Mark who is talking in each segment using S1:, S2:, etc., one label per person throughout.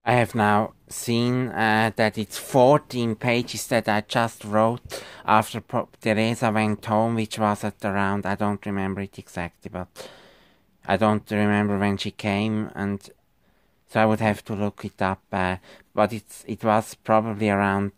S1: I have now seen that it's 14 pages that I just wrote after Teresa went home, which was at around, I don't remember it exactly, but I don't remember when she came, and so I would have to look it up. But it was probably around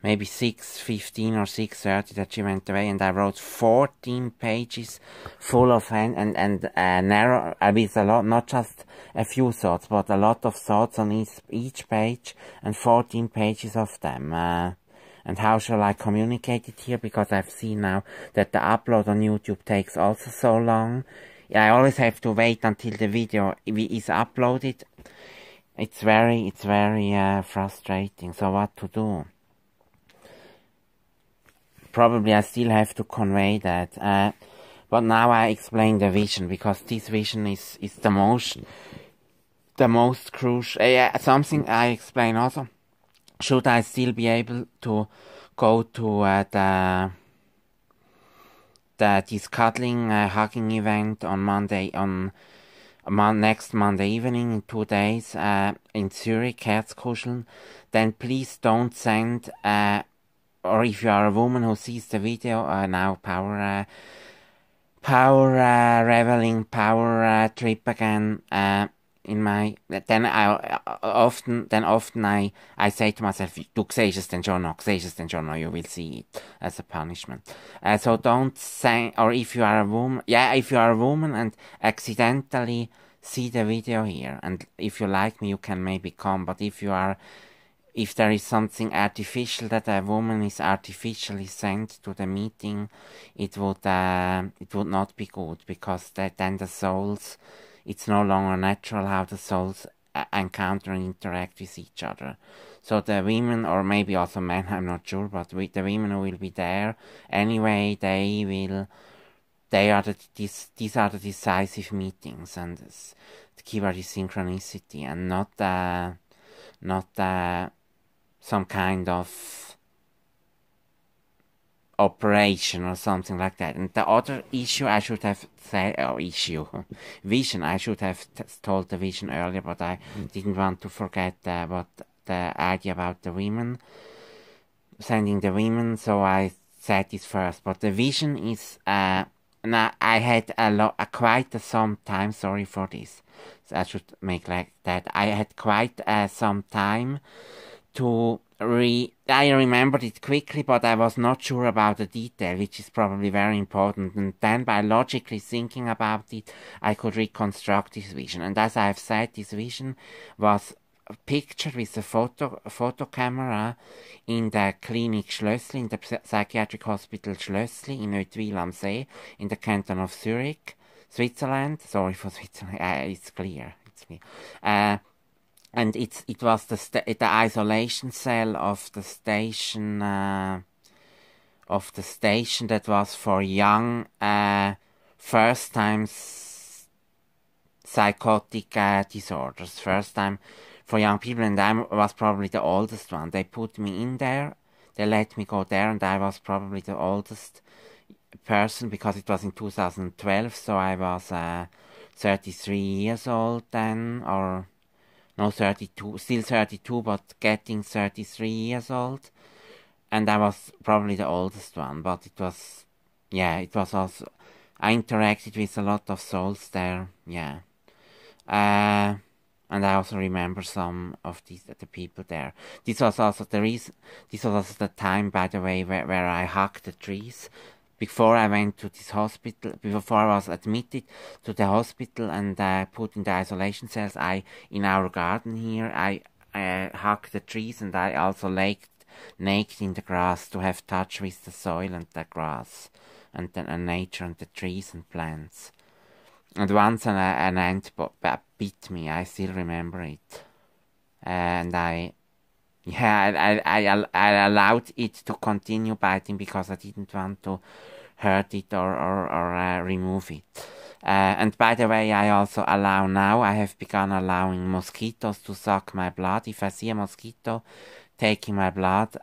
S1: maybe 6:15 or 6:30 that she went away, and I wrote 14 pages full of narrow, with a lot, not just a few thoughts, but a lot of thoughts on each page, and 14 pages of them. And how shall I communicate it here? Because I've seen now that the upload on YouTube takes also so long. I always have to wait until the video is uploaded. It's very frustrating. So what to do? Probably I still have to convey that. But now I explain the vision, because this vision is the most crucial. Something I explain also. Should I still be able to go to this cuddling, hugging event on Monday, next Monday evening in 2 days, in Zurich, Herzkuscheln, then please don't send, or if you are a woman who sees the video, now power reveling, power trip again, then often I say to myself, du siehst es denn schon noch, you will see it as a punishment. So don't say, or if you are a woman and accidentally see the video here, and if you like me, you can maybe come, but if there is something artificial that a woman is artificially sent to the meeting, it would not be good, because then the souls, it's no longer natural how the souls encounter and interact with each other. So the women, or maybe also men, I'm not sure, but the women who will be there, anyway, these are the decisive meetings, and the keyword is synchronicity, and not some kind of operation or something like that. And the other issue I should have said, vision, I should have told the vision earlier, but I didn't want to forget what the idea about the women, sending the women, so I said this first. But the vision is, now I had quite some time, sorry for this, so I should make like that, I had quite some time to I remembered it quickly, but I was not sure about the detail, which is probably very important. And then by logically thinking about it, I could reconstruct this vision. And as I have said, this vision was pictured with a photo camera in the Klinik Schlössli, in the psychiatric hospital Schlössli in Oetwil am See, in the canton of Zurich, Switzerland. Sorry for Switzerland, it's clear. And it was the isolation cell of the station that was for young first time psychotic disorders, first time for young people, and I was probably the oldest one. They put me in there, they let me go there, and I was probably the oldest person, because it was in 2012, so I was 33 years old then, or no, 32, still 32, but getting 33 years old. And I was probably the oldest one, but it was also, I interacted with a lot of souls there, yeah. And I also remember some of the people there. This was also the time, by the way, where I hugged the trees. Before I went to this hospital, before I was admitted to the hospital and put in the isolation cells, in our garden here, I hugged the trees, and I also laid naked in the grass to have touch with the soil and the grass and nature and the trees and plants. And once an ant bit me, I still remember it. And I allowed it to continue biting, because I didn't want to hurt it or remove it. And by the way, I also I have begun allowing mosquitoes to suck my blood. If I see a mosquito taking my blood,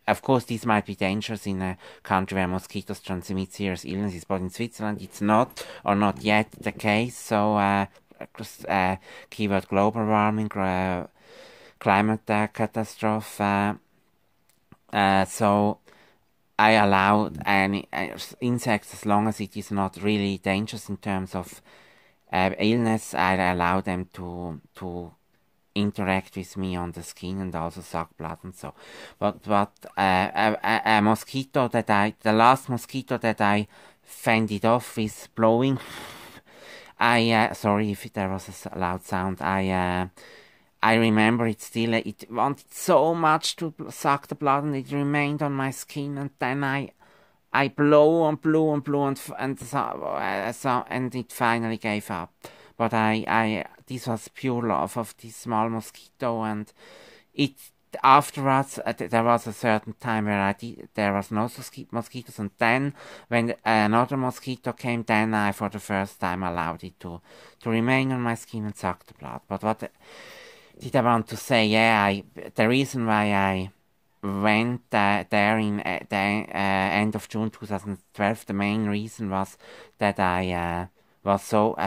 S1: of course, this might be dangerous in a country where mosquitoes transmit serious illnesses, but in Switzerland it's not, or not yet, the case, so keyword global warming, climate catastrophe. So I allow any insects, as long as it is not really dangerous in terms of illness, I allow them to interact with me on the skin and also suck blood and so. But a mosquito the last mosquito that I fended off with blowing, sorry if there was a loud sound, I remember it still, it wanted so much to suck the blood and it remained on my skin, and then I blew and blew and blew and it finally gave up. But this was pure love of this small mosquito, and afterwards, there was a certain time where there was no mosquitoes, and then when another mosquito came, then I for the first time allowed it to remain on my skin and suck the blood. But what did I want to say? Yeah, the reason why I went there in the end of June 2012, the main reason was that I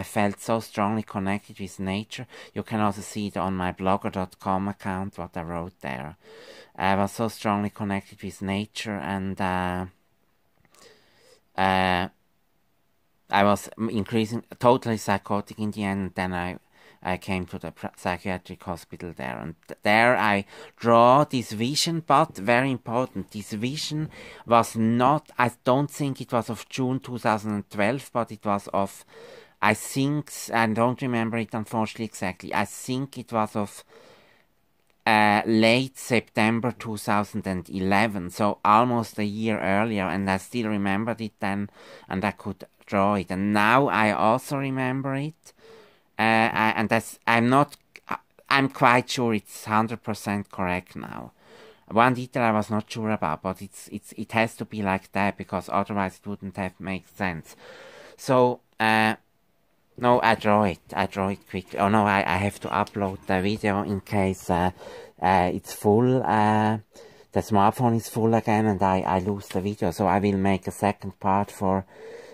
S1: felt so strongly connected with nature. You can also see it on my blogger.com account, what I wrote there. I was so strongly connected with nature, and I was totally psychotic in the end, and then I came to the psychiatric hospital there, and there I draw this vision, but very important, this vision was not, I don't think it was of June 2012, but it was of, I think, I don't remember it unfortunately exactly, I think it was of late September 2011, so almost a year earlier, and I still remembered it then, and I could draw it, and now I also remember it. I'm quite sure it's 100% correct now. One detail I was not sure about, but it has to be like that, because otherwise it wouldn't have made sense. So, no, I draw it quickly. Oh no, I have to upload the video in case it's full, the smartphone is full again and I lose the video. So I will make a second part for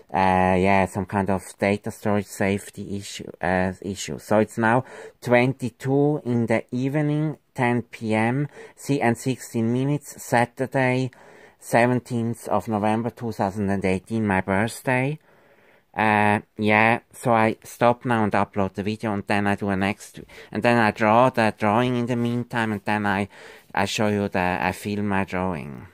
S1: some kind of data storage safety issue. So it's now 22 in the evening, 10 p.m. and 16 minutes, Saturday, 17th of November 2018, my birthday. So I stop now and upload the video, and then I do and then I draw the drawing in the meantime, and then I show you I film my drawing.